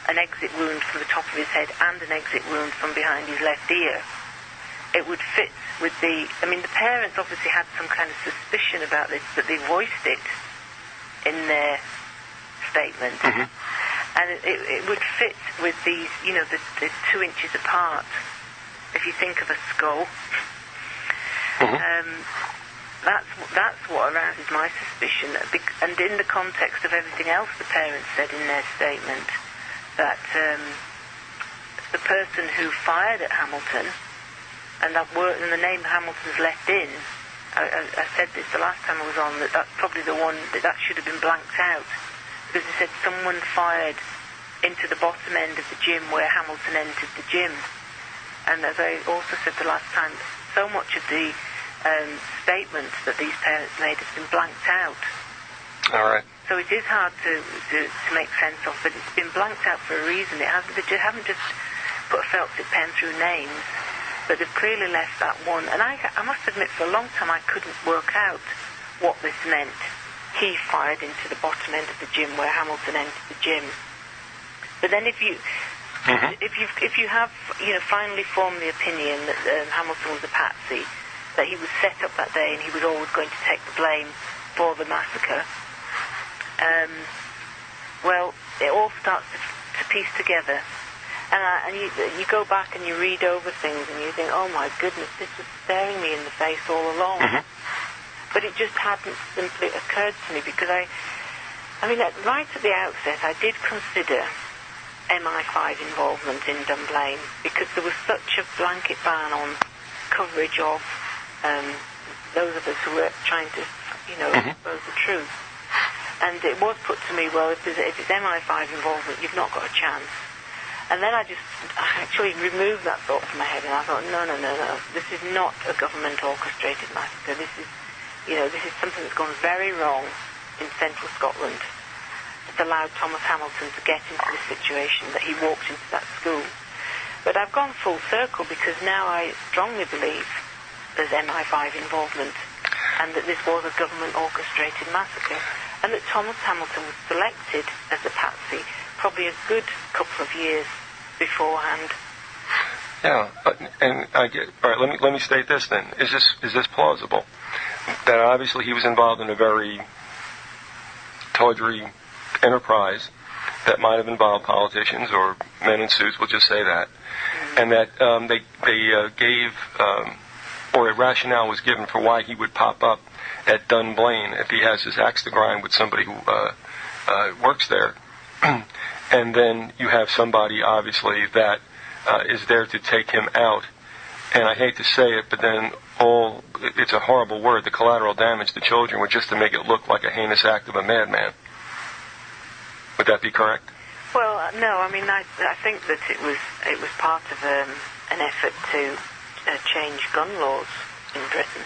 an exit wound from the top of his head and an exit wound from behind his left ear, it would fit with the parents obviously had some kind of suspicion about this, but they voiced it in their statement. And it would fit with these, the 2 inches apart. If you think of a skull, that's what arouses my suspicion. And in the context of everything else the parents said in their statement, that the person who fired at Hamilton, and the name Hamilton's left in, I said this the last time I was on, that's probably the one that should have been blanked out. Because they said someone fired into the bottom end of the gym where Hamilton entered the gym. And as I also said the last time, so much of the statements that these parents made have been blanked out. All right. So it is hard to make sense of, but it's been blanked out for a reason. They haven't just put a felt tip pen through names, but they've clearly left that one. And I must admit, for a long time I couldn't work out what this meant. He fired into the bottom end of the gym where Hamilton entered the gym. But then if you have finally formed the opinion that Hamilton was a patsy, that he was set up that day and he was always going to take the blame for the massacre, well, it all starts to piece together. And you go back and you read over things and you think, oh my goodness, this was staring me in the face all along. But it just hadn't simply occurred to me, because right at the outset I did consider MI5 involvement in Dunblane, because there was such a blanket ban on coverage of those of us who were trying to, expose the truth. And it was put to me, well, if it's MI5 involvement, you've not got a chance. And then I actually removed that thought from my head, and I thought, no, this is not a government-orchestrated massacre. This is something that's gone very wrong in central Scotland. It's allowed Thomas Hamilton to get into this situation, that he walked into that school. But I've gone full circle, because now I strongly believe there's MI5 involvement, and that this was a government-orchestrated massacre, and that Thomas Hamilton was selected as a patsy probably a good couple of years beforehand. Yeah, and I get. All right, let me state this then. Is this plausible? That obviously he was involved in a very tawdry enterprise that might have involved politicians or men in suits. We'll just say that, and that they gave or a rationale was given for why he would pop up at Dunblane if he has his axe to grind with somebody who works there. And then you have somebody, obviously, that is there to take him out. And I hate to say it, but then it's a horrible word, the collateral damage to children was just to make it look like a heinous act of a madman. Would that be correct? Well, no, I think that it was part of an effort to change gun laws in Britain.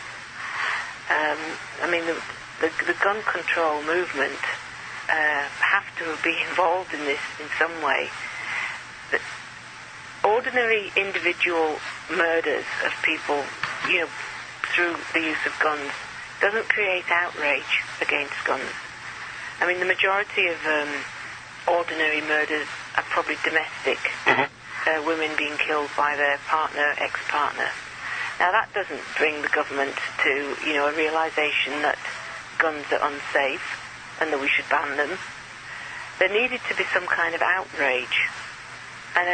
The gun control movement have to be involved in this in some way. But ordinary individual murders of people, through the use of guns, doesn't create outrage against guns. The majority of ordinary murders are probably domestic, women being killed by their partner, ex-partner. Now that doesn't bring the government to, a realization that guns are unsafe and that we should ban them. There needed to be some kind of outrage. And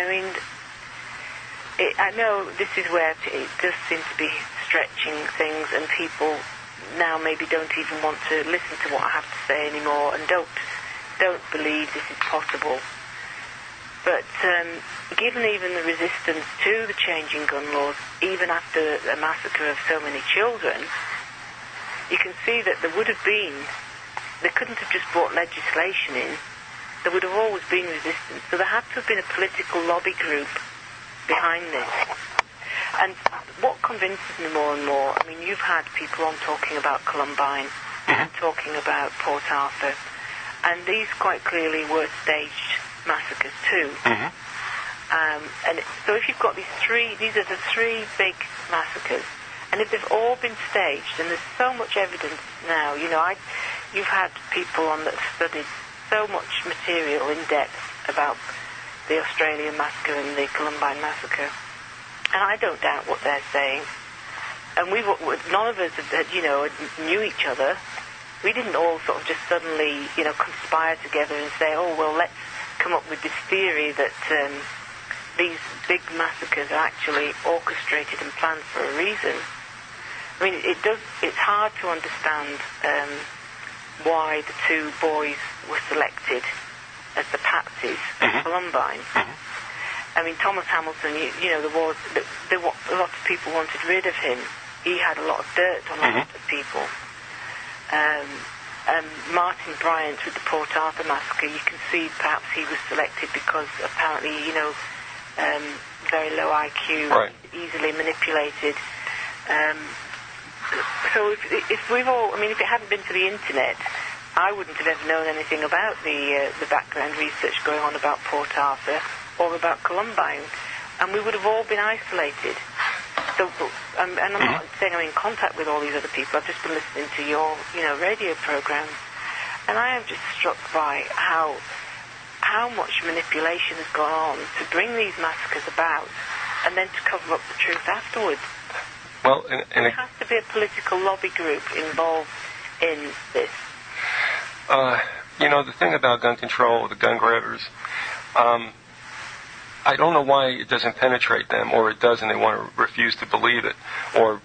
I know this is where it does seem to be stretching things, and people now maybe don't even want to listen to what I have to say anymore, and don't believe this is possible. But given even the resistance to the changing gun laws, even after a massacre of so many children, you can see that they couldn't have just brought legislation in. There would have always been resistance. So there had to have been a political lobby group behind this. And what convinces me more and more, you've had people on talking about Columbine, talking about Port Arthur, and these quite clearly were staged massacres too. So if you've got these are the three big massacres, and if they've all been staged, and there's so much evidence now, you've had people on that have studied so much material in depth about the Australian massacre and the Columbine massacre, and I don't doubt what they're saying. And none of us knew each other. We didn't all sort of just suddenly, conspire together and say, oh, well, let's come up with this theory that these big massacres are actually orchestrated and planned for a reason. It's hard to understand why the two boys were selected as the patsies at Columbine. Thomas Hamilton, there was a lot of people wanted rid of him. He had a lot of dirt on a lot of people. Martin Bryant with the Port Arthur massacre, you can see perhaps he was selected because apparently, very low IQ, easily manipulated. So if we've all, I mean, if it hadn't been for the internet, I wouldn't have ever known anything about the background research going on about Port Arthur or about Columbine, and we would have all been isolated. So, and I'm not saying I'm in contact with all these other people. I've just been listening to your, radio programs, and I am just struck by how much manipulation has gone on to bring these massacres about, and then to cover up the truth afterwards. Well, there has to be a political lobby group involved in this. The thing about gun control, the gun grabbers, I don't know why it doesn't penetrate them, or it does and they want to refuse to believe it, or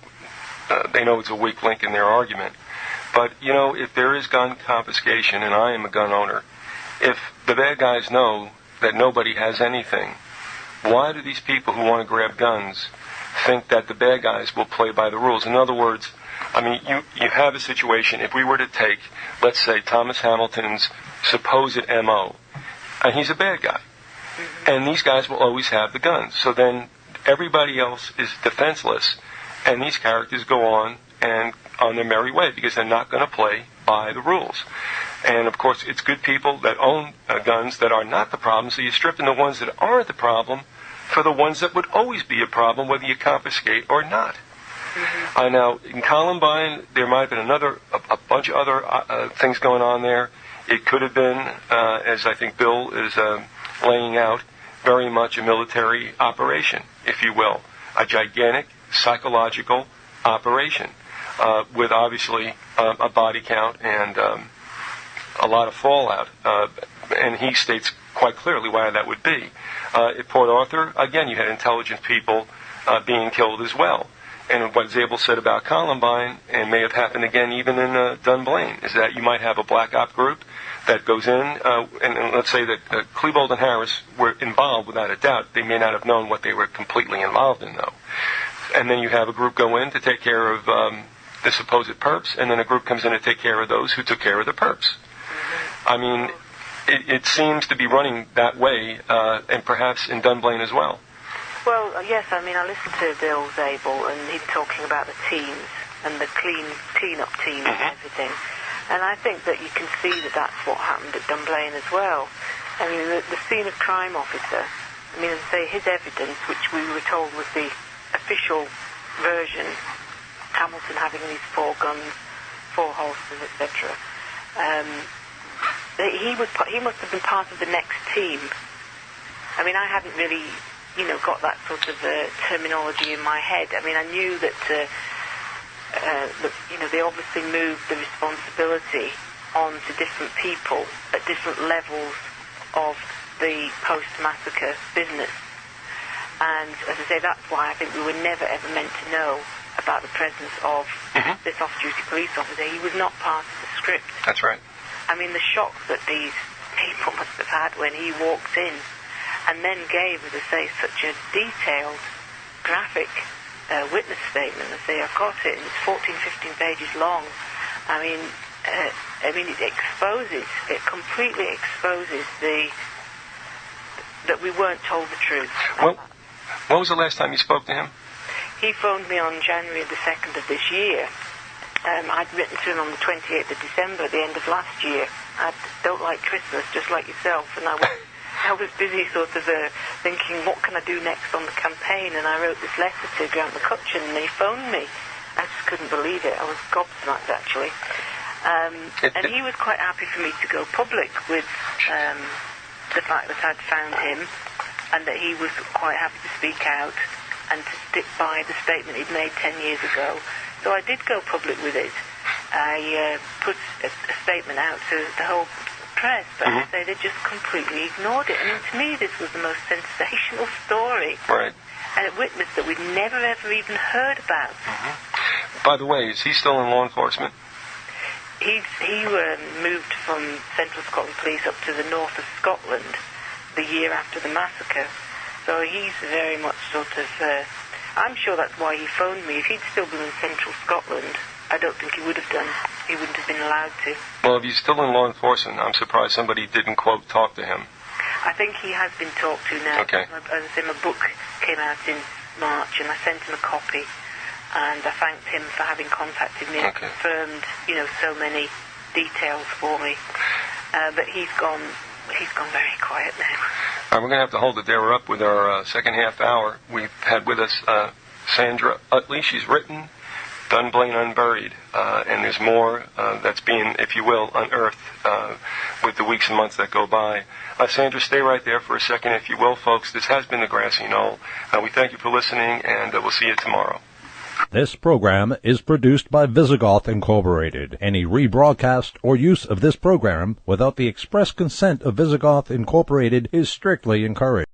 they know it's a weak link in their argument. But, if there is gun confiscation, and I am a gun owner, if the bad guys know that nobody has anything, why do these people who want to grab guns think that the bad guys will play by the rules? In other words, I mean, you have a situation, if we were to take, let's say, Thomas Hamilton's supposed M.O., and he's a bad guy, and these guys will always have the guns. So then everybody else is defenseless, and these characters go on and on their merry way because they're not going to play by the rules. And, of course, it's good people that own guns that are not the problem, so you strip in the ones that aren't the problem for the ones that would always be a problem, whether you confiscate or not. Now, in Columbine, there might have been a bunch of other things going on there. It could have been, as I think Bill is laying out, very much a military operation, if you will, a gigantic psychological operation with obviously a body count and a lot of fallout. And he states quite clearly why that would be. At Port Arthur, again, you had intelligent people being killed as well. And what Zabel said about Columbine, and may have happened again even in Dunblane, is that you might have a black op group that goes in, and let's say that Klebold and Harris were involved without a doubt. They may not have known what they were completely involved in, though. And then you have a group go in to take care of the supposed perps, and then a group comes in to take care of those who took care of the perps. I mean, it seems to be running that way, and perhaps in Dunblane as well. Well, yes, I mean, I listened to Bill Zabel, and he's talking about the teams and the clean-up teams and everything. And I think that you can see that that's what happened at Dunblane as well. I mean, the scene of crime officer, I mean, as I say, his evidence, which we were told was the official version, Hamilton having these 4 guns, 4 holsters, etc., he must have been part of the next team. I mean, I hadn't really got that sort of terminology in my head. I mean, I knew that, they obviously moved the responsibility on to different people at different levels of the post-massacre business. And, as I say, that's why I think we were never, ever meant to know about the presence of this off-duty police officer. He was not part of the script. That's right. I mean, the shock that these people must have had when he walked in and then gave, as I say, such a detailed, graphic witness statement. I say, I've got it, and it's 14, 15 pages long. I mean, it completely exposes that we weren't told the truth. Well, when was the last time you spoke to him? He phoned me on January the 2nd of this year. I'd written to him on the 28th of December at the end of last year. I don't like Christmas, just like yourself, and I was busy sort of thinking, what can I do next on the campaign? And I wrote this letter to Grant McCutcheon, and he phoned me. I just couldn't believe it. I was gobsmacked, actually. And he was quite happy for me to go public with the fact that I'd found him, and that he was quite happy to speak out and to stick by the statement he'd made 10 years ago. So I did go public with it. I put a statement out to the whole press, but I say they just completely ignored it. I mean, to me, this was the most sensational story. Right. And a witness that we'd never, ever even heard about. By the way, is he still in law enforcement? He moved from Central Scotland Police up to the north of Scotland the year after the massacre. So he's very much sort of... I'm sure that's why he phoned me. If he'd still been in Central Scotland, I don't think he would have done. He wouldn't have been allowed to. Well, if he's still in law enforcement, I'm surprised somebody didn't, quote, talk to him. I think he has been talked to now. Okay. As I say, my book came out in March, and I sent him a copy. and I thanked him for having contacted me and confirmed, so many details for me. But he's gone very quiet now. We're going to have to hold it there. We're up with our second half hour. We've had with us Sandra Uttley. She's written Dunblane Unburied, and there's more that's being, if you will, unearthed with the weeks and months that go by. Sandra, stay right there for a second, if you will, folks. This has been the Grassy Knoll. We thank you for listening, and we'll see you tomorrow. This program is produced by Visigoth Incorporated. Any rebroadcast or use of this program without the express consent of Visigoth Incorporated is strictly encouraged.